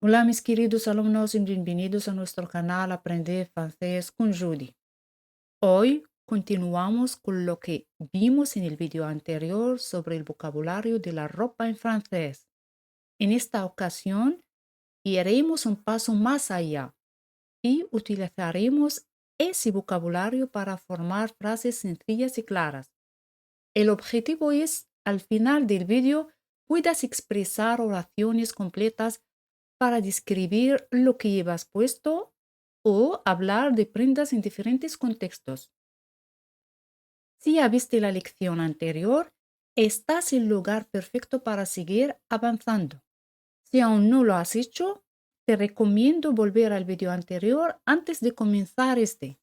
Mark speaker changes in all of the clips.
Speaker 1: Hola mis queridos alumnos y bienvenidos a nuestro canal Aprender Francés con Judy. Hoy continuamos con lo que vimos en el video anterior sobre el vocabulario de la ropa en francés. En esta ocasión iremos un paso más allá y utilizaremos ese vocabulario para formar frases sencillas y claras. El objetivo es, al final del video, puedas expresar oraciones completas para describir lo que llevas puesto o hablar de prendas en diferentes contextos. Si ya viste la lección anterior, estás en el lugar perfecto para seguir avanzando. Si aún no lo has hecho, te recomiendo volver al video anterior antes de comenzar este.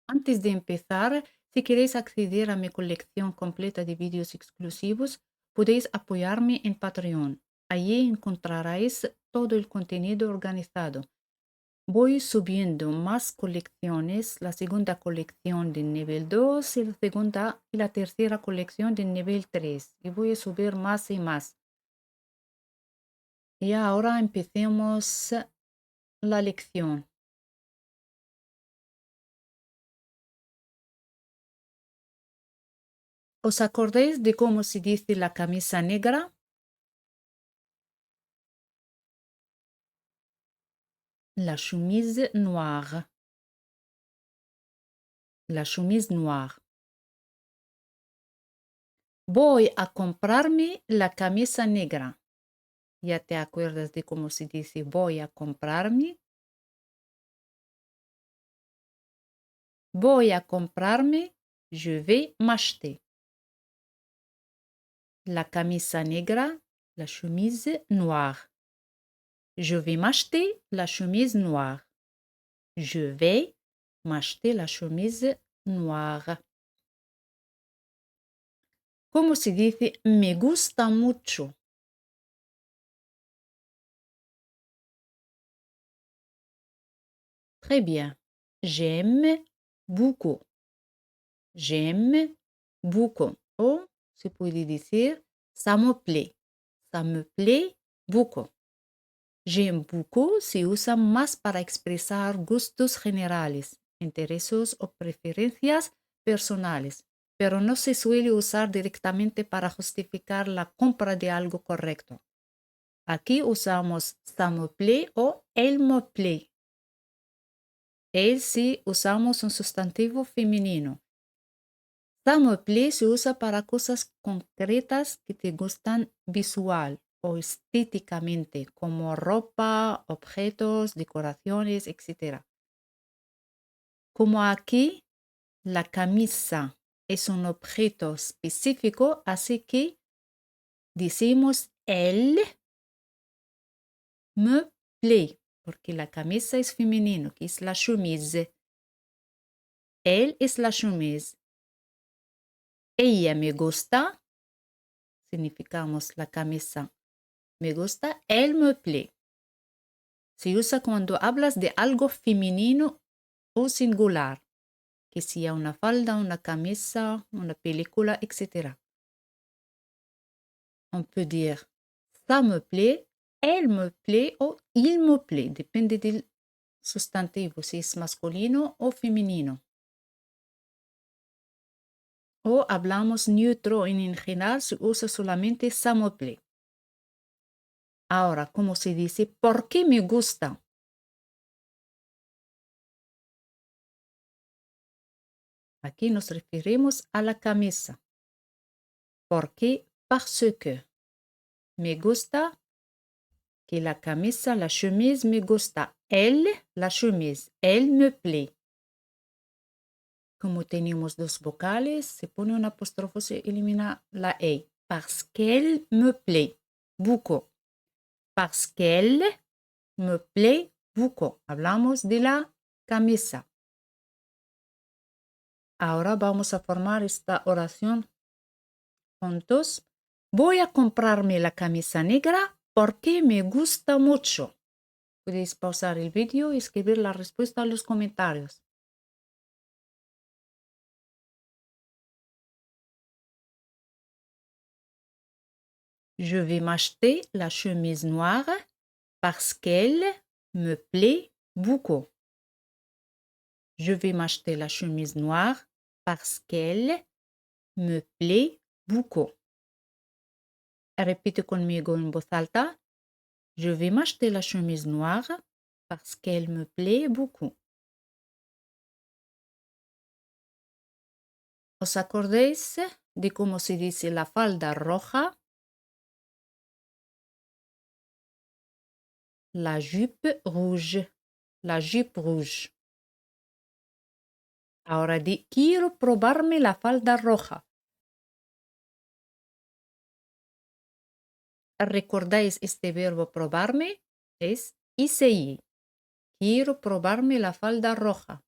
Speaker 1: Antes de empezar, si queréis acceder a mi colección completa de vídeos exclusivos, podéis apoyarme en Patreon. Allí encontraréis todo el contenido organizado. Voy subiendo más colecciones, la segunda colección del nivel 2 y la segunda y la tercera colección del nivel 3. Y voy a subir más y más. Y ahora empecemos la lección. ¿Os acordáis de cómo se dice la camisa negra? La chemise noire. La chemise noire. Voy a comprarme la camisa negra. ¿Ya te acuerdas de cómo se dice voy a comprarme? Voy a comprarme, je vais m'acheter. La camisa negra, la chemise noire. Je vais m'acheter la chemise noire. Je vais m'acheter la chemise noire. ¿Cómo se dice me gusta mucho? Très bien. J'aime beaucoup. J'aime beaucoup. O se puede decir ça me plaît. Ça me plaît beaucoup. J'aime beaucoup se usa más para expresar gustos generales, intereses o preferencias personales, pero no se suele usar directamente para justificar la compra de algo correcto. Aquí usamos ça me plaît o elle me plaît. El si usamos un sustantivo femenino. Ça me plaît se usa para cosas concretas que te gustan visual o estéticamente, como ropa, objetos, decoraciones, etc. Como aquí la camisa es un objeto específico, así que decimos elle me plaît, porque la camisa es femenino, que es la chemise. Elle es la chemise. Ella me gusta, significamos la camisa me gusta, elle me plaît. Se usa cuando hablas de algo femenino o singular, que sea una falda, una camisa, una película, etc. On peut dire ça me plaît, elle me plaît o il me plaît, depende del sustantivo, si es masculino o femenino. O hablamos neutro en general, se usa solamente ça me plaît. Ahora, ¿cómo se dice? ¿Por qué me gusta? Aquí nos referimos a la camisa. ¿Por qué? Parce que. Me gusta que la camisa, la chemise me gusta. Elle, la chemise. Elle me plaît. Como tenemos dos vocales, se pone un apóstrofo, se elimina la E. Parce qu'elle me plaît beaucoup. Parce qu'elle me plaît beaucoup. Hablamos de la camisa. Ahora vamos a formar esta oración juntos. Voy a comprarme la camisa negra porque me gusta mucho. Podéis pausar el vídeo y escribir la respuesta en los comentarios. Je vais m'acheter la chemise noire parce qu'elle me plaît beaucoup. Je vais m'acheter la chemise noire parce qu'elle me plaît beaucoup. Repite conmigo en voz alta. Je vais m'acheter la chemise noire parce qu'elle me plaît beaucoup. ¿Os acordáis de cómo se dice la falda roja? La jupe rouge. La jupe rouge. Ahora di, quiero probarme la falda roja. ¿Recordáis este verbo probarme? Es essayer. Quiero probarme la falda roja.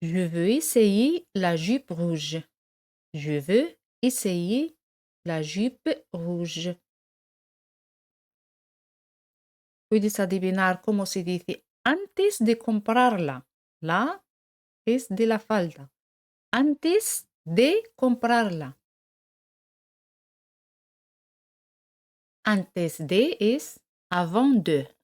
Speaker 1: Je veux essayer la jupe rouge. Je veux essayer la jupe rouge. Puedes adivinar cómo se dice antes de comprarla. La es de la falda. Antes de comprarla. Antes de es avant de.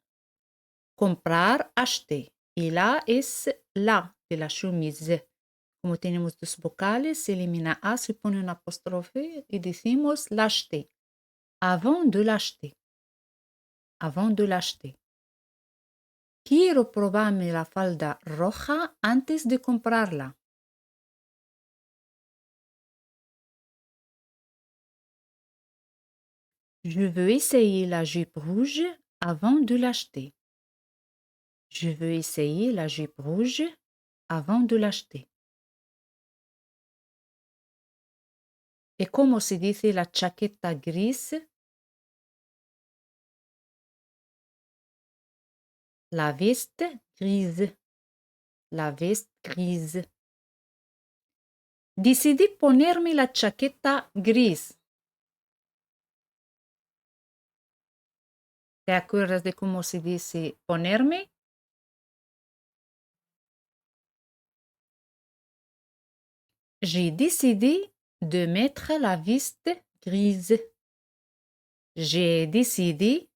Speaker 1: Comprar, acheter. Y la es la de la chemise. Como tenemos dos vocales, se elimina A, se pone un apóstrofe y decimos l'acheter. Avant de l'acheter. Avant de l'acheter. Quiero probarme la falda roja antes de comprarla. Je veux essayer la jupe rouge avant de l'acheter. Je veux essayer la jupe rouge avant de l'acheter. ¿Y cómo se dice la chaqueta gris? La veste grise. La veste grise. Decidí ponerme la chaqueta gris. ¿Te acuerdas de cómo se dice ponerme? J'ai décidé de mettre la veste grise. J'ai décidé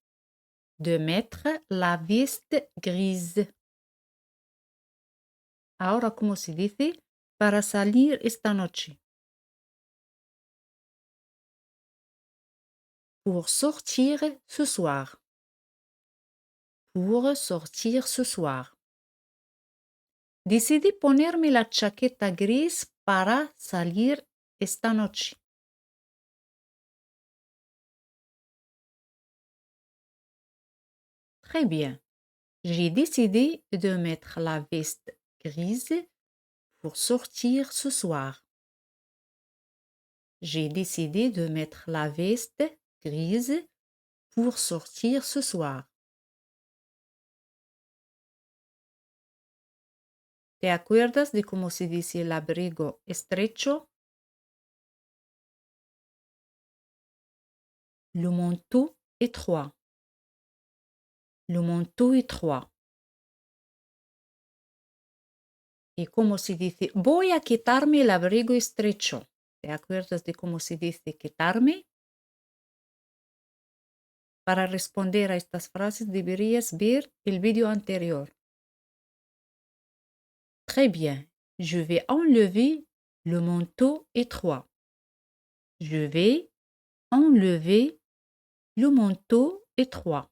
Speaker 1: de mettre la veste grise. Ahora, ¿cómo se dice? Para salir esta noche. Pour sortir ce soir. Pour sortir ce soir. Decidí ponerme la chaqueta gris para salir esta noche. Très bien. J'ai décidé de mettre la veste grise pour sortir ce soir. J'ai décidé de mettre la veste grise pour sortir ce soir. ¿Te acuerdas de cómo se dice el abrigo estrecho? Le manteau étroit. Le manteau étroit. ¿Y cómo se dice? Voy a quitarme el abrigo estrecho. ¿Te acuerdas de cómo se dice quitarme? Para responder a estas frases deberías ver el vídeo anterior. Très bien. Je vais enlever le manteau étroit. Je vais enlever le manteau étroit.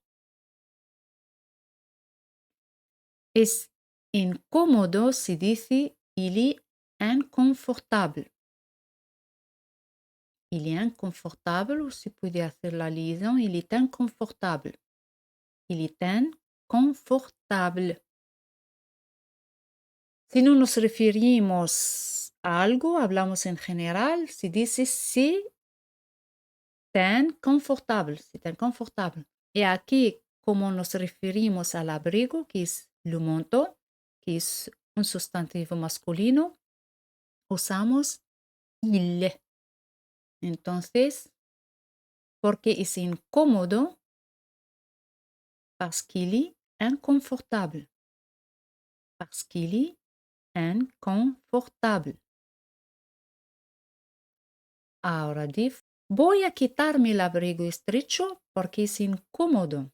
Speaker 1: Es incómodo se dice il est inconfortable. Il est inconfortable, ou se puede hacer la liaison, il est inconfortable. Il est inconfortable. Si no nos referimos a algo, hablamos en general, se dice c'est inconfortable, c'est inconfortable. Y aquí, como nos referimos al abrigo, que es le manteau, que es un sustantivo masculino, usamos il. Entonces, porque es incómodo, parce qu'il est inconfortable. Parce qu'il est inconfortable. Ahora di Voy a quitarme el abrigo estrecho porque es incómodo.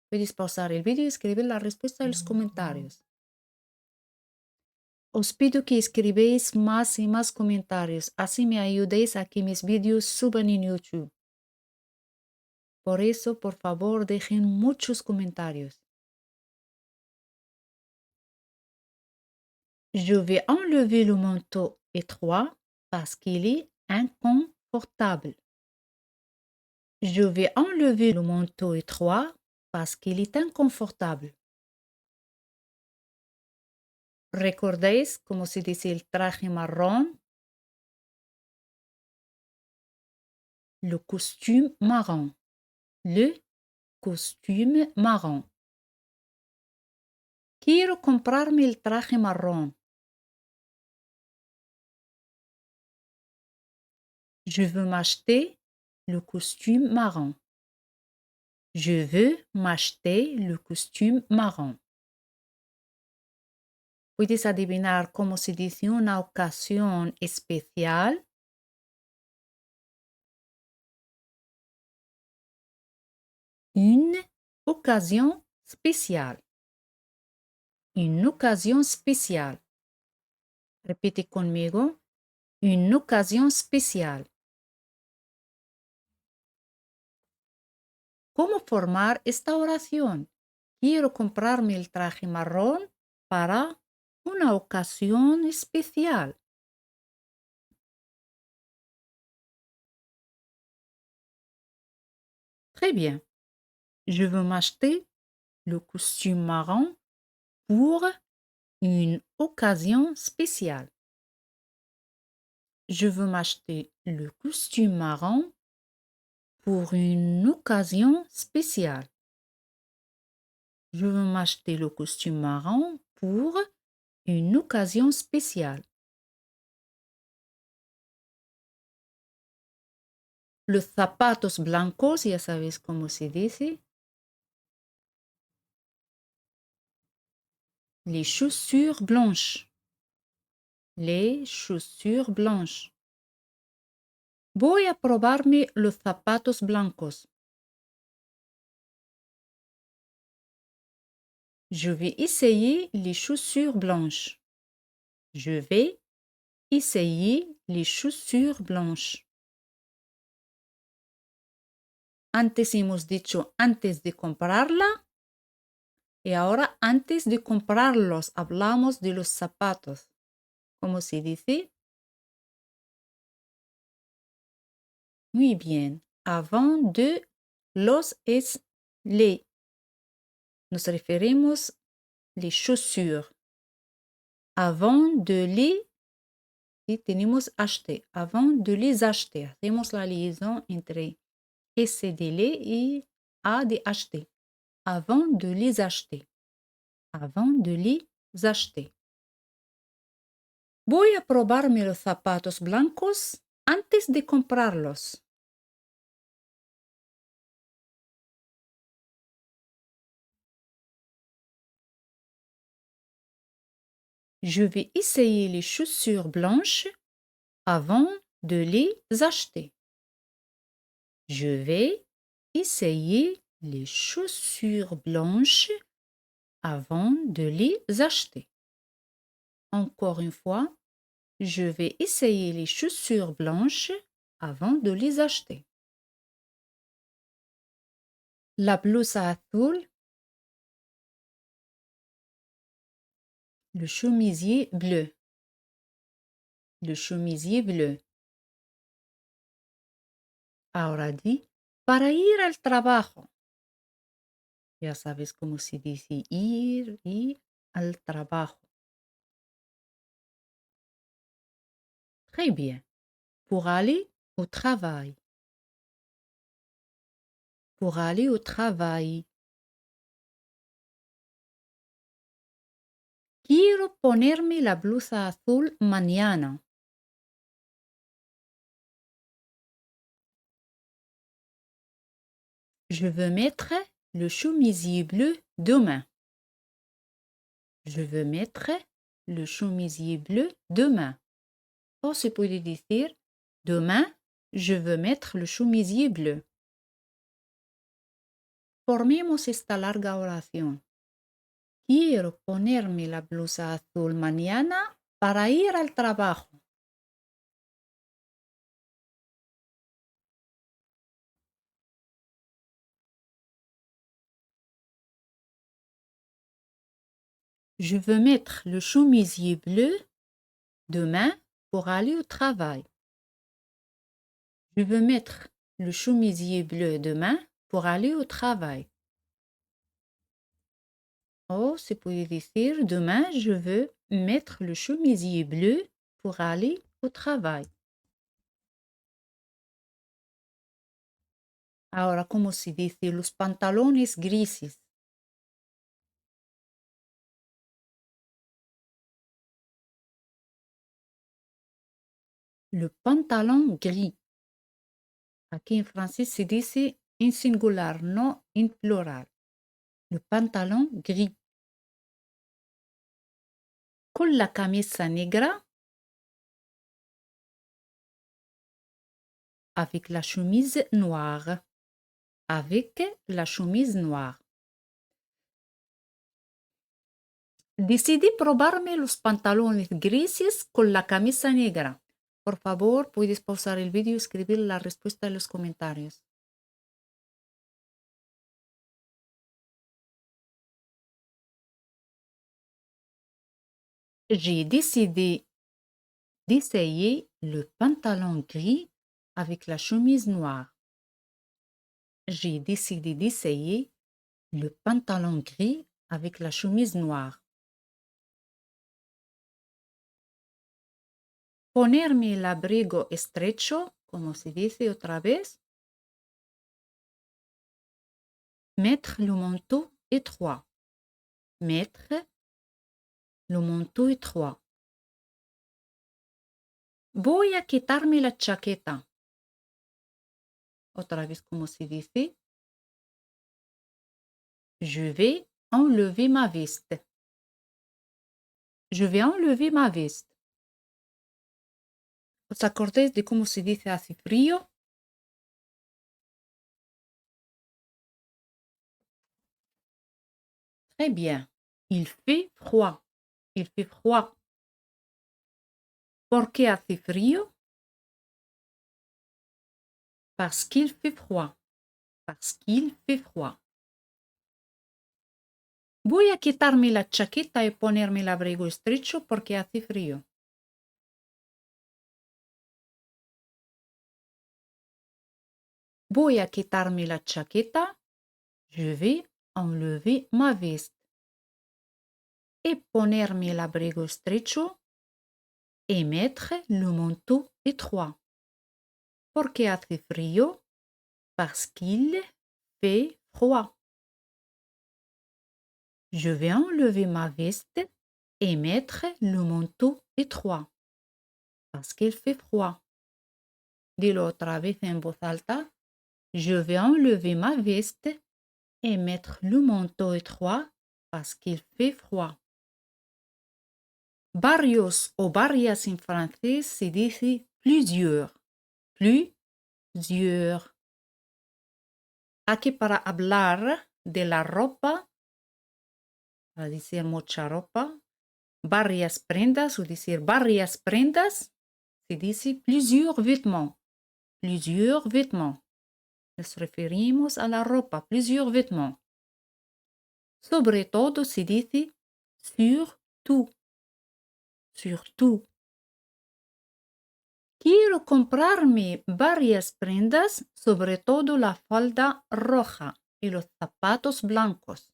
Speaker 1: Puedes pausar el vídeo y escribir la respuesta en los comentarios. Os pido que escribáis más y más comentarios, así me ayudéis a que mis vídeos suban en YouTube. Por eso, por favor, dejen muchos comentarios. Je vais enlever le manteau étroit parce qu'il est inconfortable. Je vais enlever le manteau étroit parce qu'il est inconfortable. ¿Recordáis cómo se dice el traje marrón? Le costume marron. Le costume marron. Quiero comprarme el traje marrón. Je veux m'acheter le costume marron. Je veux m'acheter le costume marron. ¿Puedes adivinar cómo se dice una ocasión especial? Une occasion spéciale. Une occasion spéciale. Repite conmigo. Une occasion spéciale. ¿Cómo formar esta oración? Quiero comprarme el traje marrón para una ocasión especial. Très bien. Je veux m'acheter le costume marron pour une occasion spéciale. Je veux m'acheter le costume marron pour une occasion spéciale. Je veux m'acheter le costume marron pour une occasion spéciale. Los zapatos blancos, ya sabéis cómo se dice. Les chaussures blanches. Les chaussures blanches. Voy a probarme los zapatos blancos. Je vais essayer les chaussures blanches. Je vais essayer les chaussures blanches. Antes hemos dicho antes de comprarla y ahora antes de comprarlos hablamos de los zapatos. ¿Cómo se dice? Muy bien. Avant de los es les. Nos referimos les chaussures. Avant de les y tenemos acheter. Avant de les acheter. Hacemos la liaison entre ese de les y a de acheter. Avant de les acheter. Avant de les acheter. Voy a probarme los zapatos blancos antes de comprarlos. Je vais essayer les chaussures blanches avant de les acheter. Je vais essayer les chaussures blanches avant de les acheter. Encore une fois, je vais essayer les chaussures blanches avant de les acheter. La blusa azul. Le chemisier bleu. Le chemisier bleu. Ahora di, para ir al trabajo. Ya sabes cómo se dice ir y al trabajo. Très bien. Pour aller au travail. Pour aller au travail. Quiero ponerme la blusa azul mañana. Je veux mettre le chemisier bleu demain. Je veux mettre le chemisier bleu demain. O se puede decir demain Je veux mettre le chemisier bleu. Formemos esta larga oración. Quiero ponerme la blusa azul mañana para ir al trabajo. Je veux mettre le chemisier bleu demain pour aller au travail. Je veux mettre le chemisier bleu demain pour aller au travail. Oh, se puede decir demain je veux mettre le chemisier bleu pour aller au travail. Ahora, ¿cómo se dice los pantalones grises? Le pantalon gris. Aquí en francés se dice en singular, no en plural. Le pantalon gris. Con la camisa negra. Avec la chemise noire. Avec la chemise noire. Decidí probarme los pantalones grises con la camisa negra. Por favor, puedes pausar el vídeo y escribir la respuesta en los comentarios. J'ai décidé d'essayer le pantalon gris avec la chemise noire. J'ai décidé d'essayer le pantalon gris avec la chemise noire. Ponerme el abrigo estrecho, como se dice otra vez. Mettre le manteau étroit. Mettre le manteau étroit. Voy a quitarme la chaqueta. Otra vez, como se dice. Je vais enlever ma veste. Je vais enlever ma veste. ¿Os acordáis de cómo se dice hace frío? Très bien. Il fait froid. Il fait froid. ¿Por qué hace frío? Parce qu'il fait froid. Parce qu'il fait froid. Voy a quitarme la chaqueta y ponerme el abrigo estrecho porque hace frío. Voy a quitarme la chaqueta. Je vais enlever ma veste. Et ponerme el abrigo estrecho. Et mettre le manteau étroit. ¿Por qué hace frío? Parce qu'il fait froid. Je vais enlever ma veste et mettre le manteau étroit. Parce qu'il fait froid. Dilo otra vez en voz alta. Je vais enlever ma veste et mettre le manteau étroit parce qu'il fait froid. Varios o varias en francés se dice plusieurs. Plusieurs. Aquí para hablar de la ropa, para decir mucha ropa, varias prendas o decir varias prendas, se dice plusieurs vêtements. Plusieurs vêtements. Nos referimos a la ropa, plusieurs vêtements. Sobre todo se dice surtout. Surtout. Quiero comprarme varias prendas, sobre todo la falda roja y los zapatos blancos.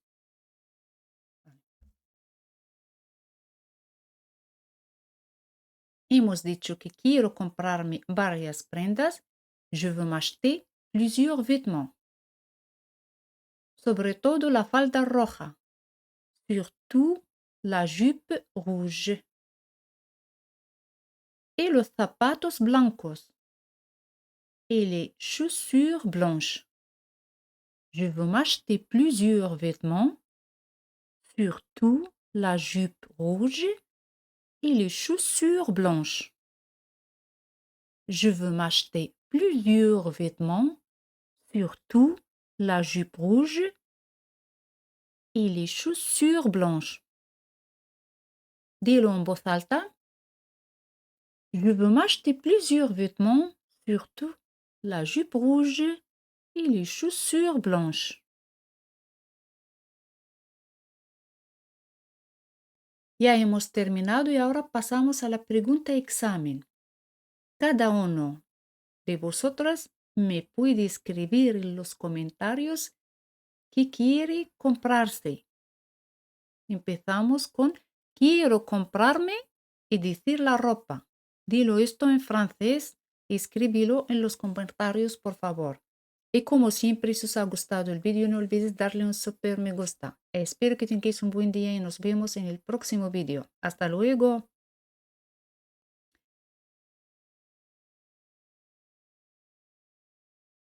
Speaker 1: Hemos dicho que quiero comprarme varias prendas. Je veux m'acheter plusieurs vêtements. Sobre todo la falda roja. Surtout la jupe rouge. Et los zapatos blancos. Et les chaussures blanches. Je veux m'acheter plusieurs vêtements. Surtout la jupe rouge et les chaussures blanches. Je veux m'acheter plusieurs vêtements, surtout la jupe rouge et les chaussures blanches. Dilo en voz alta. Je veux m'acheter plusieurs vêtements, surtout la jupe rouge et les chaussures blanches. Ya hemos terminado y ahora pasamos a la pregunta examen. Cada uno de vosotras me puede escribir en los comentarios qué quiere comprarse. Empezamos con quiero comprarme y decir la ropa. Dilo esto en francés y escríbelo en los comentarios, por favor. Y como siempre, si os ha gustado el vídeo, no olvides darle un super me gusta. Espero que tengáis un buen día y nos vemos en el próximo vídeo. Hasta luego.